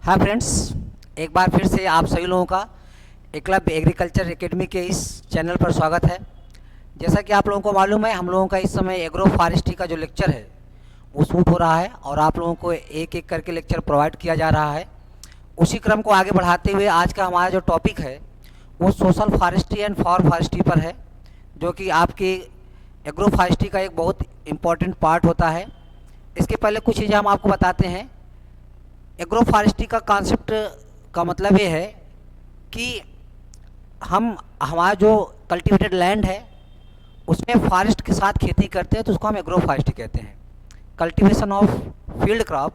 हाँ फ्रेंड्स, एक बार फिर से आप सभी लोगों का एकलव्य एग्रीकल्चर एकेडमी के इस चैनल पर स्वागत है। जैसा कि आप लोगों को मालूम है, हम लोगों का इस समय एग्रो फॉरेस्ट्री का जो लेक्चर है वो शूट हो रहा है और आप लोगों को एक एक करके लेक्चर प्रोवाइड किया जा रहा है। उसी क्रम को आगे बढ़ाते हुए आज का हमारा जो टॉपिक है वो social forestry and for forestry पर है, जो कि आपके एग्रो फॉरेस्ट्री का एक बहुत इम्पॉर्टेंट पार्ट होता है। इसके पहले कुछ चीज़ें हम आपको बताते हैं। एग्रो फॉरेस्ट्री का कॉन्सेप्ट का मतलब ये है कि हम हमारा जो कल्टीवेटेड लैंड है उसमें फॉरेस्ट के साथ खेती करते हैं, तो उसको हम एग्रो फॉरेस्ट्री कहते हैं। Cultivation of field crop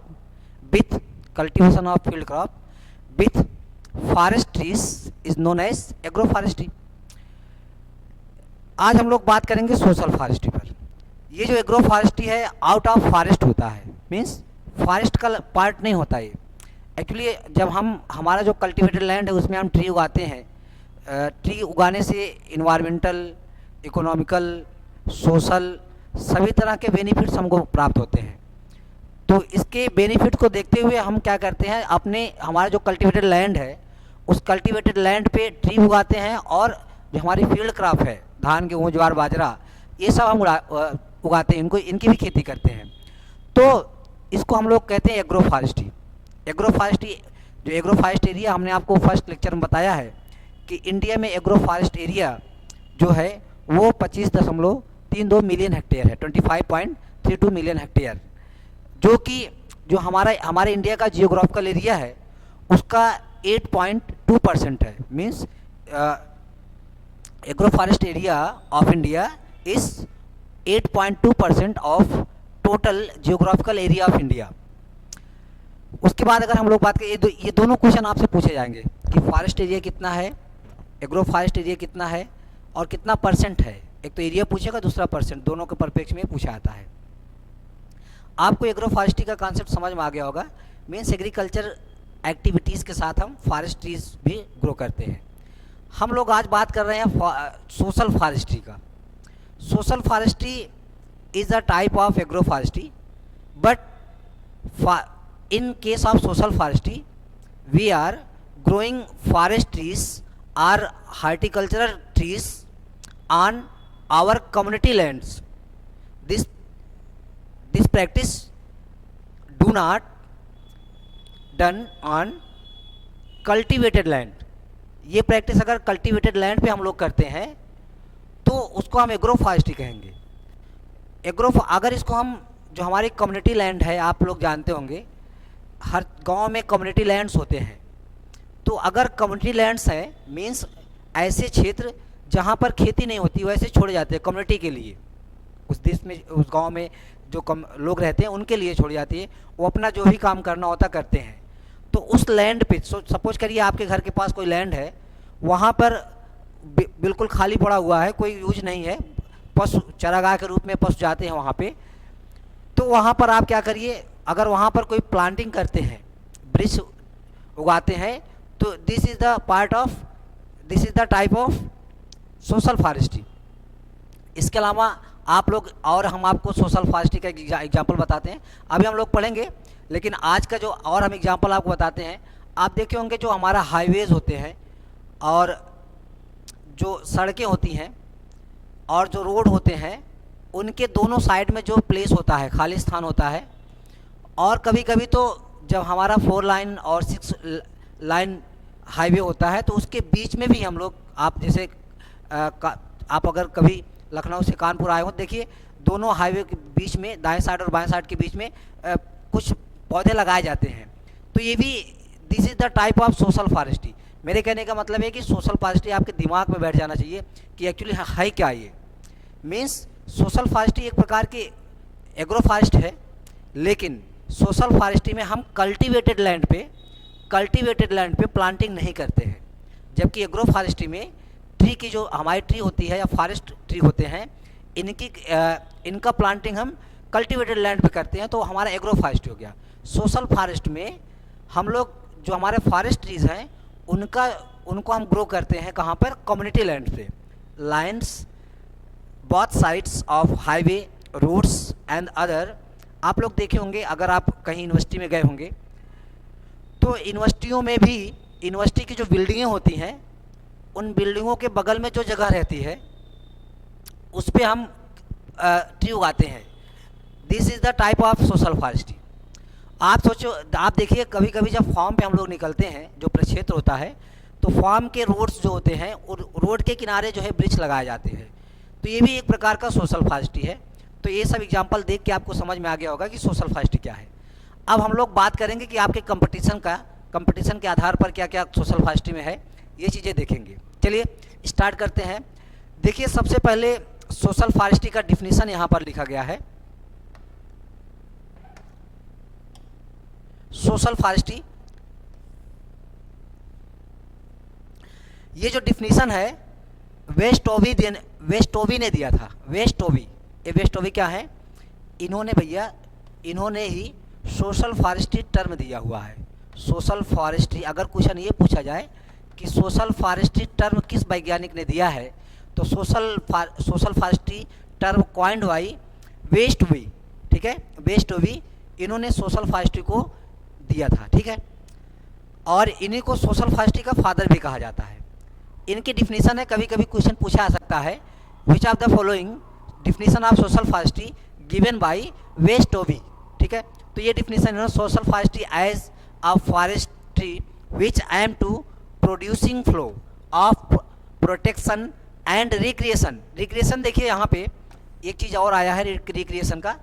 with cultivation of field crop with forest trees is known as agro forestry. आज हम लोग बात करेंगे सोशल फॉरेस्ट्री पर। ये जो एग्रो फॉरेस्ट्री है आउट ऑफ फॉरेस्ट होता है, मीन्स फॉरेस्ट का पार्ट नहीं होता ये। एक्चुअली जब हम हमारा जो कल्टीवेटेड लैंड है उसमें हम ट्री उगाते हैं, ट्री उगाने से इन्वायरमेंटल, इकोनॉमिकल, सोशल सभी तरह के बेनिफिट्स हमको प्राप्त होते हैं। तो इसके बेनिफिट को देखते हुए हम क्या करते हैं, अपने हमारा जो कल्टीवेटेड लैंड है उस कल्टीवेटेड लैंड पे ट्री उगाते हैं और जो हमारी फील्ड क्रॉप है, धान, गेहूँ, ज्वार, बाजरा, ये सब हम उगाते हैं, इनकी भी खेती करते हैं। तो इसको हम लोग कहते हैं एग्रो फॉरेस्ट्री। एग्रो फॉरेस्ट्री जो एग्रो फॉरेस्ट एरिया हमने आपको फर्स्ट लेक्चर में बताया है कि इंडिया में एग्रो फॉरेस्ट एरिया जो है वो 25.32 मिलियन हेक्टेयर है, 25.32 मिलियन हेक्टेयर, जो कि जो हमारे इंडिया का जियोग्राफिकल एरिया है उसका 8.2% है। Means agro forest area of India is 8.2% of total geographical area of India. उसके बाद अगर हम लोग बात करें, ये दोनों क्वेश्चन आपसे पूछे जाएंगे कि फॉरेस्ट एरिया कितना है, एग्रो फॉरेस्ट एरिया कितना है और कितना परसेंट है। एक तो एरिया पूछेगा, दूसरा परसेंट, दोनों के परिप्रेक्ष्य में पूछा जाता है। आपको एग्रो फॉरेस्ट्री का कॉन्सेप्ट समझ में आ गया होगा। मीन्स एग्रीकल्चर एक्टिविटीज़ के साथ हम फॉरेस्ट ट्रीज भी ग्रो करते हैं। हम लोग आज बात कर रहे हैं सोशल फॉरेस्ट्री का। Social forestry is a type of agroforestry, but in case of social forestry we are growing forest trees or horticultural trees on our community lands. This practice do not done on cultivated land. ये practice अगर cultivated land पे हम लोग करते हैं तो उसको हम एग्रो फॉरेस्ट्री कहेंगे। अगर इसको हम, जो हमारी कम्युनिटी लैंड है, आप लोग जानते होंगे हर गांव में कम्युनिटी लैंड्स होते हैं। तो अगर कम्युनिटी लैंड्स हैं मींस ऐसे क्षेत्र जहां पर खेती नहीं होती वैसे छोड़े जाते हैं कम्युनिटी के लिए, उस देश में, उस गांव में जो लोग रहते हैं उनके लिए छोड़ी जाती है। वो अपना जो भी काम करना होता करते हैं। तो उस लैंड पे सपोज करिए आपके घर के पास कोई लैंड है, वहाँ पर बिल्कुल खाली पड़ा हुआ है, कोई यूज नहीं है, पशु चरागाह के रूप में पशु जाते हैं वहाँ पे। तो वहाँ पर आप क्या करिए, अगर वहाँ पर कोई प्लांटिंग करते हैं, वृक्ष उगाते हैं, तो this is the type of social forestry. इसके अलावा आप लोग, और हम आपको सोशल फॉरेस्ट्री का एग्जाम्पल बताते हैं, अभी हम लोग पढ़ेंगे, लेकिन आज का जो और हम एग्जाम्पल आपको बताते हैं, आप देखे होंगे जो हमारा हाईवेज होते हैं और जो सड़कें होती हैं और जो रोड होते हैं, उनके दोनों साइड में जो प्लेस होता है, खाली स्थान होता है। और कभी कभी तो जब हमारा 4 लाइन और 6 लाइन हाईवे होता है तो उसके बीच में भी हम लोग, आप जैसे आप अगर कभी लखनऊ से कानपुर आए हो, देखिए दोनों हाईवे के बीच में, दाएं साइड और बाएं साइड के बीच में कुछ पौधे लगाए जाते हैं। तो ये भी this is the type of social forestry. मेरे कहने का मतलब है कि सोशल फॉरेस्ट्री आपके दिमाग में बैठ जाना चाहिए कि एक्चुअली है क्या ये। मीन्स सोशल फॉरेस्ट्री एक प्रकार की एग्रो फॉरेस्ट है, लेकिन सोशल फॉरेस्ट्री में हम कल्टीवेटेड लैंड पे प्लांटिंग नहीं करते हैं, जबकि एग्रो फॉरेस्ट्री में ट्री की, जो हमारी ट्री होती है या फॉरेस्ट ट्री होते हैं, इनका प्लांटिंग हम कल्टीवेटेड लैंड पे करते हैं, तो हमारा एग्रो फॉरेस्ट्री हो गया। सोशल फॉरेस्ट में हम लोग जो हमारे फॉरेस्ट ट्रीज हैं उनको हम ग्रो करते हैं कहाँ पर, कम्युनिटी लैंड पे, lines both sides of highway, roads and other. आप लोग देखे होंगे, अगर आप कहीं यूनिवर्सिटी में गए होंगे तो यूनिवर्सिटियों में भी यूनिवर्सिटी की जो बिल्डिंगें होती हैं, उन बिल्डिंगों के बगल में जो जगह रहती है उस पे हम ट्री उगाते हैं। This is the type of social forestry. आप सोचो, आप देखिए कभी कभी जब फार्म पे हम लोग निकलते हैं, जो प्रक्षेत्र होता है, तो फार्म के रोड्स जो होते हैं और रोड के किनारे जो है वृक्ष लगाए जाते हैं। तो ये भी एक प्रकार का सोशल फॉरेस्ट्री है। तो ये सब एग्जांपल देख के आपको समझ में आ गया होगा कि सोशल फॉरेस्ट्री क्या है। अब हम लोग बात करेंगे कि आपके कंपटीशन के आधार पर क्या क्या सोशल फॉरेस्ट्री में है, ये चीज़ें देखेंगे। चलिए स्टार्ट करते हैं। देखिए सबसे पहले सोशल फॉरेस्ट्री का डिफिनीशन यहाँ पर लिखा गया है। सोशल फॉरेस्ट्री, ये जो डिफिनीशन है वेस्टोवी ने दिया था। वेस्टोवी क्या है? इन्होंने ही सोशल फॉरेस्ट्री टर्म दिया हुआ है। सोशल फॉरेस्ट्री, अगर क्वेश्चन ये पूछा जाए कि सोशल फॉरेस्ट्री टर्म किस वैज्ञानिक ने दिया है, तो social forestry term coined by Westoby. ठीक है, वेस्टोवी, इन्होंने सोशल फॉरेस्ट्री को दिया था। ठीक है, और इन्हीं को सोशल फॉरेस्ट्री का फादर भी कहा जाता है। इनकी डिफिनीशन है, कभी कभी क्वेश्चन पूछा जा सकता है, which of the following definition of social forestry given by Westoby. ठीक है, तो ये डिफिनीशन है, social forestry as a forestry which aim to producing flow of protection and recreation. Recreation देखिए यहाँ पे एक चीज़ और आया है रिक्रिएशन का।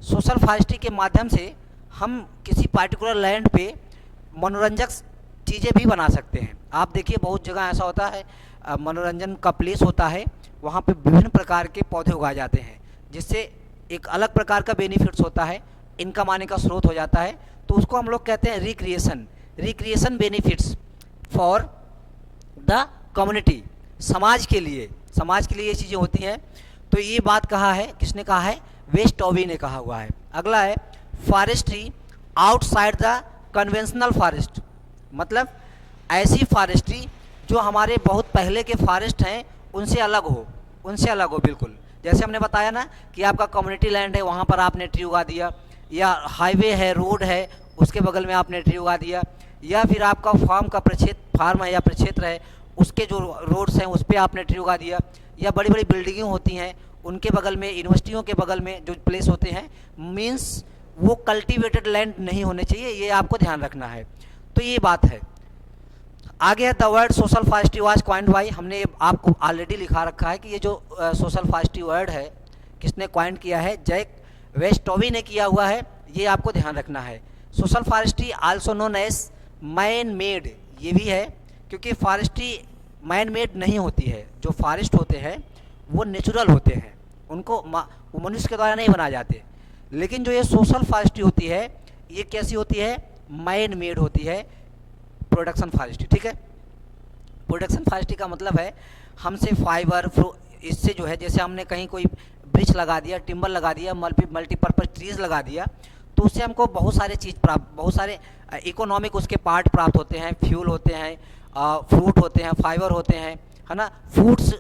सोशल फॉरेस्ट्री के माध्यम से हम किसी पार्टिकुलर लैंड पे मनोरंजक चीज़ें भी बना सकते हैं। आप देखिए बहुत जगह ऐसा होता है, मनोरंजन का प्लेस होता है, वहाँ पे विभिन्न प्रकार के पौधे उगाए जाते हैं, जिससे एक अलग प्रकार का बेनिफिट्स होता है, इनकम आने का स्रोत हो जाता है। तो उसको हम लोग कहते हैं recreation benefits for the community. समाज के लिए ये चीज़ें होती हैं। तो ये बात कहा है, किसने कहा है? वेस्टोवी ने कहा हुआ है। अगला है forestry outside the conventional forest, मतलब ऐसी फॉरेस्ट्री जो हमारे बहुत पहले के फॉरेस्ट हैं उनसे अलग हो बिल्कुल। जैसे हमने बताया ना कि आपका कम्युनिटी लैंड है, वहाँ पर आपने ट्री उगा दिया, या हाईवे है, रोड है, उसके बगल में आपने ट्री उगा दिया, या फिर आपका फार्म है या प्रक्षेत्र है, उसके जो रोड्स हैं उस पर आपने ट्री उगा दिया, या बड़ी बड़ी बिल्डिंगें होती हैं उनके बगल में, यूनिवर्सिटियों के बगल में जो प्लेस होते हैं, मीन्स वो कल्टीवेटेड लैंड नहीं होने चाहिए, ये आपको ध्यान रखना है। तो ये बात है। आगे है the word social forestry was coined bye, हमने आपको ऑलरेडी लिखा रखा है कि ये जो सोशल फॉरेस्ट्री वर्ड है किसने कॉइन्ड किया है? जैक वेस्टोवी ने किया हुआ है, ये आपको ध्यान रखना है। Social forestry also known as man made, ये भी है, क्योंकि फॉरेस्ट्री मैन मेड नहीं होती है। जो फॉरेस्ट होते हैं वो नेचुरल होते हैं, उनको मनुष्य के द्वारा नहीं बनाए जाते। लेकिन जो ये सोशल फॉरेस्ट्री होती है, ये कैसी होती है? मैन मेड होती है, प्रोडक्शन फॉरेस्ट्री। ठीक है, प्रोडक्शन फॉरेस्ट्री का मतलब है हमसे फाइबर इससे जो है, जैसे हमने कहीं कोई ब्रिज लगा दिया, टिम्बर लगा दिया, मल्टीपर्पज़ ट्रीज लगा दिया, तो उससे हमको बहुत सारे इकोनॉमिक उसके पार्ट प्राप्त होते हैं, फ्यूल होते हैं, फ्रूट होते हैं, फाइबर होते हैं, है ना, फूड्स,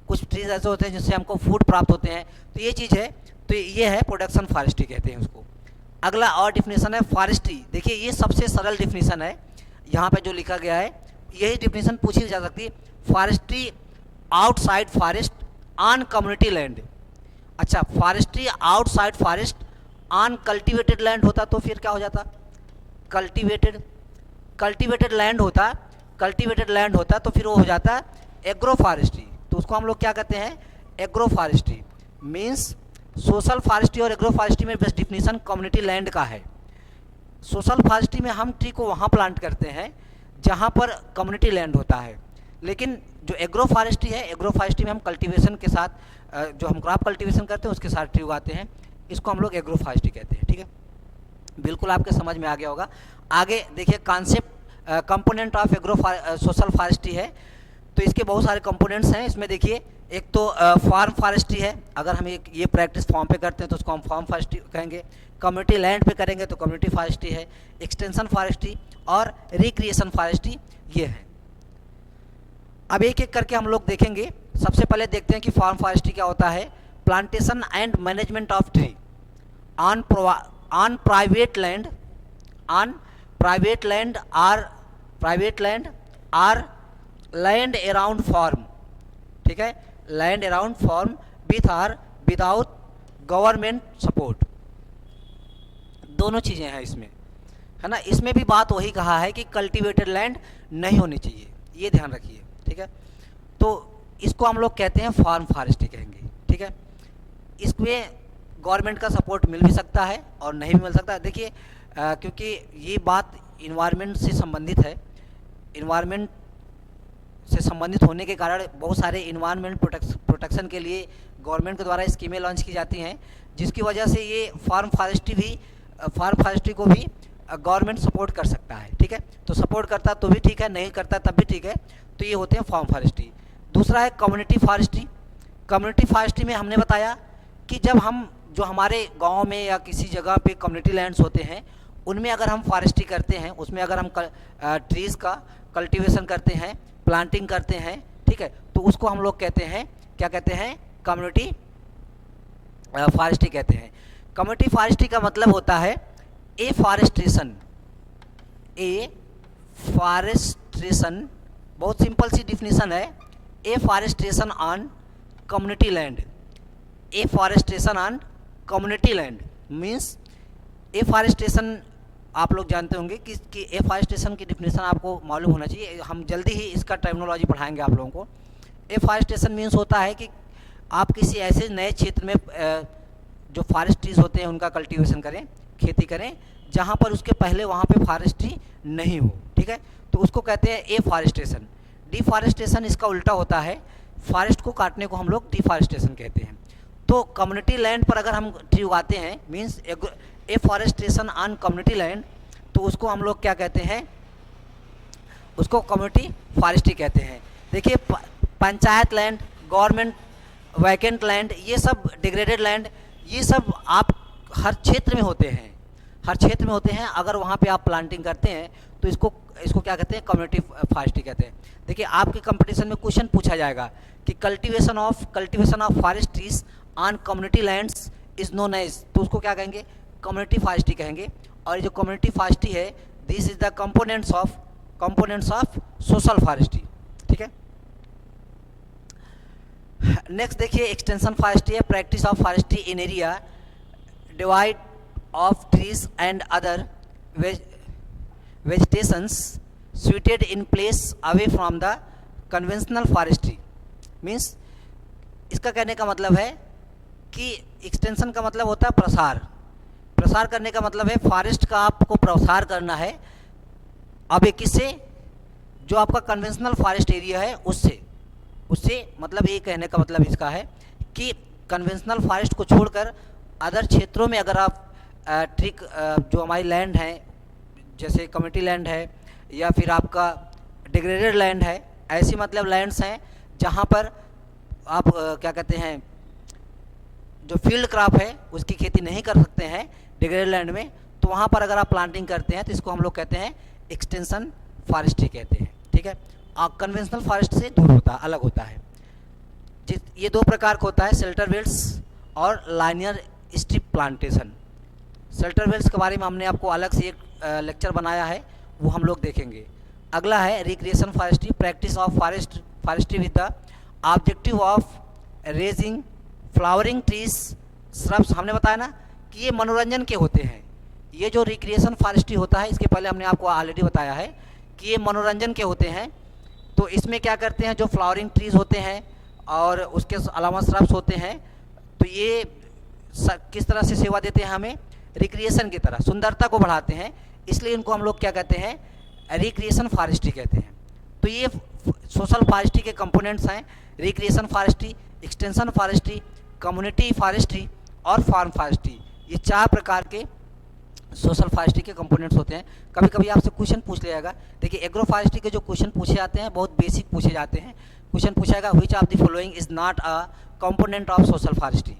कुछ ट्रीज ऐसे होते हैं जिससे हमको फूड प्राप्त होते हैं। तो ये चीज़ है, तो ये है प्रोडक्शन फॉरेस्ट्री कहते हैं उसको। अगला और डिफिनेशन है फॉरेस्ट्री। देखिए ये सबसे सरल डिफिनेशन है, यहाँ पे जो लिखा गया है यही डिफिनेशन पूछी जा सकती है। Forestry outside forest on community land. अच्छा, forestry outside forest on cultivated land होता तो फिर क्या हो जाता? कल्टीवेटेड लैंड होता तो फिर वो हो जाता एग्रो फॉरेस्ट्री। तो उसको हम लोग क्या कहते हैं? Agro forestry. Means social forestry और एग्रो फॉरेस्ट्री में बेस्ट डिफिनीशन कम्युनिटी लैंड का है। सोशल फॉरेस्ट्री में हम ट्री को वहाँ प्लांट करते हैं जहाँ पर कम्युनिटी लैंड होता है, लेकिन जो एग्रो फॉरेस्ट्री है, एग्रो फॉरेस्ट्री में हम कल्टीवेशन के साथ, जो हम क्रॉप कल्टीवेशन करते हैं उसके साथ ट्री उगाते हैं, इसको हम लोग एग्रो फॉरेस्ट्री कहते हैं। ठीक है, बिल्कुल आपके समझ में आ गया होगा। आगे देखिए concept component of agro social forestry है, तो इसके बहुत सारे कंपोनेंट्स हैं। इसमें देखिए एक तो फार्म फॉरेस्ट्री है, अगर हम ये प्रैक्टिस फॉर्म पे करते हैं तो उसको हम फार्म फॉरेस्ट्री कहेंगे। कम्युनिटी लैंड पे करेंगे तो कम्युनिटी फॉरेस्ट्री है। एक्सटेंशन फॉरेस्ट्री और रिक्रिएशन फॉरेस्ट्री ये है। अब एक एक करके हम लोग देखेंगे। सबसे पहले देखते हैं कि फार्म फॉरेस्ट्री क्या होता है। Plantation and management of tree on private land private land or land around farm, ठीक है, land around farm with or without government support. दोनों चीज़ें हैं इसमें, है ना। इसमें भी बात वही कहा है कि कल्टीवेटेड लैंड नहीं होनी चाहिए, ये ध्यान रखिए, ठीक है। तो इसको हम लोग कहते हैं फार्म फॉरेस्ट्री कहेंगे, ठीक है। इसमें गवर्नमेंट का सपोर्ट मिल भी सकता है और नहीं भी मिल सकता। देखिए क्योंकि ये बात इन्वायरमेंट से संबंधित है, इन्वायरमेंट से संबंधित होने के कारण बहुत सारे इन्वायरमेंट प्रोटेक्शन के लिए गवर्नमेंट के द्वारा स्कीमें लॉन्च की जाती हैं, जिसकी वजह से ये फार्म फॉरेस्ट्री को भी गवर्नमेंट सपोर्ट कर सकता है, ठीक है। तो सपोर्ट करता तो भी ठीक है, नहीं करता तब भी ठीक है। तो ये होते हैं फार्म फॉरेस्ट्री। दूसरा है कम्युनिटी फॉरेस्ट्री। कम्युनिटी फॉरेस्ट्री में हमने बताया कि जब हम जो हमारे गांव में या किसी जगह पे कम्युनिटी लैंड्स होते हैं, उनमें अगर हम फॉरेस्ट्री करते हैं, उसमें अगर हम ट्रीज़ का कल्टीवेशन करते हैं, प्लांटिंग करते हैं, ठीक है, तो उसको हम लोग कहते हैं, क्या कहते हैं, कम्युनिटी फॉरेस्ट्री कहते हैं। कम्युनिटी फॉरेस्ट्री का मतलब होता है ए फॉरेस्ट्रेशन, बहुत सिंपल सी डिफिनीशन है, afforestation on community land. Afforestation on community land means, afforestation आप लोग जानते होंगे कि ए फॉरेस्ट्रेशन की डिफिनीशन आपको मालूम होना चाहिए, हम जल्दी ही इसका टर्मिनोलॉजी पढ़ाएंगे आप लोगों को। ए फॉरेस्ट्रेशन मीन्स होता है कि आप किसी ऐसे नए क्षेत्र में जो फॉरेस्ट ट्रीज होते हैं उनका कल्टीवेशन करें, खेती करें, जहाँ पर उसके पहले वहाँ पे फॉरेस्ट्री नहीं हो, ठीक है, तो उसको कहते हैं ए फॉरेस्ट्रेशन। डिफॉरेस्टेशन इसका उल्टा होता है, फॉरेस्ट को काटने को हम लोग डिफॉरेस्टेशन कहते हैं। तो कम्युनिटी लैंड पर अगर हम ट्री उगाते हैं means afforestation on community land, तो उसको हम लोग क्या कहते हैं, उसको कम्युनिटी फॉरेस्ट्री कहते हैं। देखिए panchayat land, government vacant land, ये सब डिग्रेडेड लैंड, ये सब आप हर क्षेत्र में होते हैं, हर क्षेत्र में होते हैं। अगर वहाँ पे आप प्लांटिंग करते हैं तो इसको क्या कहते हैं, कम्युनिटी फॉरेस्ट्री कहते हैं। देखिए आपके कंपटीशन में क्वेश्चन पूछा जाएगा कि cultivation of forest trees on community lands is known as, तो उसको क्या कहेंगे, कम्युनिटी फॉरेस्ट्री कहेंगे। और ये जो कम्युनिटी फॉरेस्ट्री है, this is the components of social forestry, ठीक है। नेक्स्ट देखिए एक्सटेंशन फॉरेस्ट्री है, practice of forestry in area divide of trees and other vegetations suited in place away from the conventional forestry। Means इसका कहने का मतलब है कि एक्सटेंशन का मतलब होता है प्रसार करने का मतलब है फॉरेस्ट का आपको प्रसार करना है। अब एक किससे, जो आपका कन्वेंशनल फॉरेस्ट एरिया है उससे मतलब ये कहने का मतलब इसका है कि कन्वेंशनल फॉरेस्ट को छोड़कर अदर क्षेत्रों में अगर आप जो हमारी लैंड है, जैसे कम्युनिटी लैंड है या फिर आपका डिग्रेडेड लैंड है, ऐसी मतलब लैंड्स हैं जहाँ पर आप क्या कहते हैं, जो फील्ड क्रॉप है उसकी खेती नहीं कर सकते हैं डिग्रेडेड लैंड में, तो वहाँ पर अगर आप प्लांटिंग करते हैं तो इसको हम लोग कहते हैं एक्सटेंशन फॉरेस्ट्री कहते हैं, ठीक है। कन्वेंशनल फॉरेस्ट से दूर होता है, अलग होता है। ये दो प्रकार का होता है, शेल्टर बेल्ट्स और linear strip plantation. Shelter belts के बारे में हमने आपको अलग से एक लेक्चर बनाया है, वो हम लोग देखेंगे। अगला है recreation forestry, practice of forestry with the objective of raising flowering trees shrubs. हमने बताया ना कि ये मनोरंजन के होते हैं। ये जो रिक्रिएशन फॉरेस्ट्री होता है, इसके पहले हमने आपको ऑलरेडी बताया है कि ये मनोरंजन के होते हैं। तो इसमें क्या करते हैं, जो फ्लावरिंग ट्रीज होते हैं और उसके अलावा श्रब्स होते हैं, तो ये किस तरह से सेवा देते हैं हमें, रिक्रिएशन की तरह, सुंदरता को बढ़ाते हैं, इसलिए इनको हम लोग क्या कहते हैं, रिक्रिएशन फॉरेस्ट्री कहते हैं। तो ये सोशल फॉरेस्ट्री के कंपोनेंट्स हैं, recreation forestry, extension forestry, community forestry और फार्म फॉरेस्ट्री। ये 4 प्रकार के सोशल फॉरेस्ट्री के कंपोनेंट्स होते हैं। कभी कभी आपसे क्वेश्चन पूछ लिया जाएगा, देखिए एग्रो फॉरेस्ट्री के जो क्वेश्चन पूछे जाते हैं बहुत बेसिक पूछे जाते हैं। क्वेश्चन पूछा जाएगा which of the following is not a component of social forestry,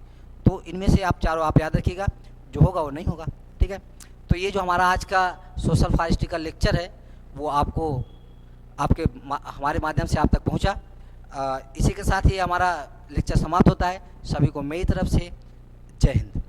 तो इनमें से आप चारों आप याद रखिएगा, जो होगा वो नहीं होगा, ठीक है। तो ये जो हमारा आज का सोशल फॉरेस्ट्री का लेक्चर है वो आपको हमारे माध्यम से आप तक पहुंचा। इसी के साथ ही हमारा लेक्चर समाप्त होता है। सभी को मेरी तरफ से जय हिंद।